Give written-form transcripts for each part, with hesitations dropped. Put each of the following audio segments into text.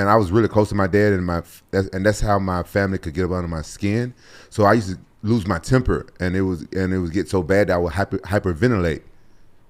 and I was really close to my dad, and that's how my family could get up under my skin. So I used to lose my temper, and it would get so bad that I would hyperventilate.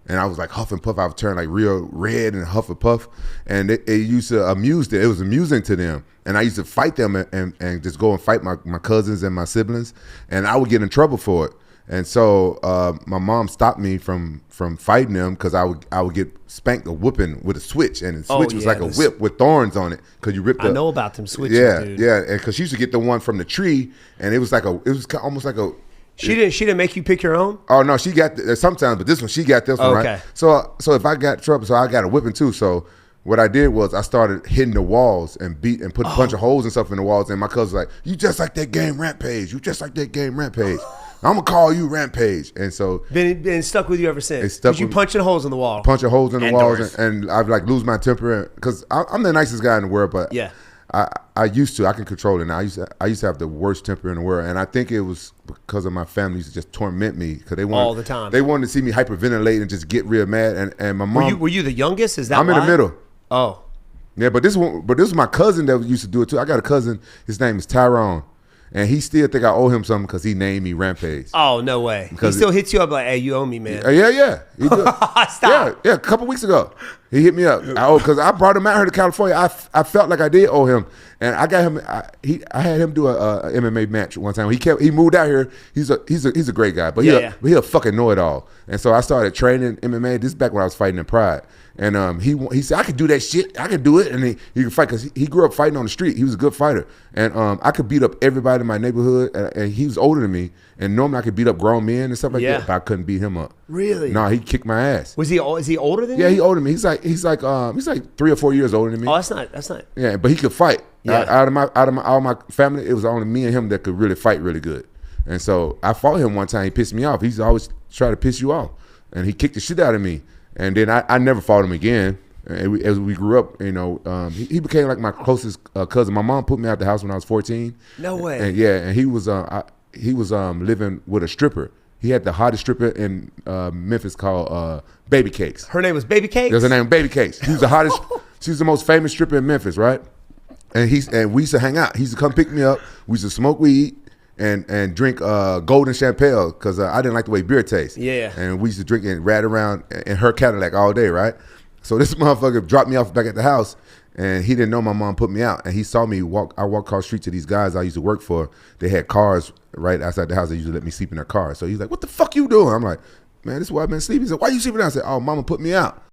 And I was like huff and puff. I would turn like real red and huff and puff. And it used to amuse them. It was amusing to them. And I used to fight them and just go and fight my cousins and my siblings. And I would get in trouble for it. And so my mom stopped me from fighting them because I would get spanked or whooping with a switch. And the switch was like a whip with thorns on it because you ripped I know about them switches, dude. Yeah. And because she used to get the one from the tree. And it was almost like a... She didn't make you pick your own? Oh no, she got sometimes, but this one she got this one, okay. Right? So if I got trouble, so I got a whipping too. So what I did was I started hitting the walls and put a bunch of holes and stuff in the walls. And my cousin was like, "You just like that game Rampage. You just like that game Rampage. I'm gonna call you Rampage." And so been stuck with you ever since. Because you punching holes in the wall, punching holes in the walls, and I'd like lose my temper because I'm the nicest guy in the world, but yeah. I used to. I can control it now. I used to have the worst temper in the world, and I think it was because of my family used to just torment me because they wanted all the time. They wanted to see me hyperventilate and just get real mad. And my mom. Were you the youngest? Is that I'm why? in the middle. Oh, yeah, but this was my cousin that used to do it too. I got a cousin. His name is Tyrone. And he still think I owe him something because he named me Rampage. Oh, no way. He still hits you up like, "Hey, you owe me, man." Yeah. He Stop. Yeah, a couple weeks ago. He hit me up. Because I brought him out here to California. I felt like I did owe him. And I got him, I had him do a MMA match one time. He moved out here. He's a great guy, but he a fucking know-it-all. And so I started training MMA. This is back when I was fighting in Pride. And he said, "I could do that shit. I could do it." And he could fight because he grew up fighting on the street. He was a good fighter. And I could beat up everybody in my neighborhood. And he was older than me. And normally I could beat up grown men and stuff like that, but I couldn't beat him up. Really? No, he kicked my ass. Is he older than you? Yeah, he older than me. He's like 3 or 4 years older than me. Oh, that's not. Yeah, but he could fight. Yeah. Out of all my family, it was only me and him that could really fight really good. And so I fought him one time. He pissed me off. He's always trying to piss you off. And he kicked the shit out of me. And then I never fought him again. And as we grew up, he became like my closest cousin. My mom put me out the house when I was 14. No way. And he was living with a stripper. He had the hottest stripper in Memphis called Baby Cakes. Her name was Baby Cakes? There's her name, Baby Cakes. She was the hottest. She was the most famous stripper in Memphis, right? And we used to hang out. He used to come pick me up. We used to smoke weed and drink Golden Champagne because I didn't like the way beer tastes. Yeah. And we used to drink and ride around in her Cadillac all day, right? So this motherfucker dropped me off back at the house, and he didn't know my mom put me out. And he saw me walk. I walked across the street to these guys I used to work for. They had cars right outside the house. They used to let me sleep in their car. So he's like, "What the fuck you doing?" I'm like, "Man, this is why I've been sleeping." He said, "Why you sleeping out?" I said, "Oh, mama put me out."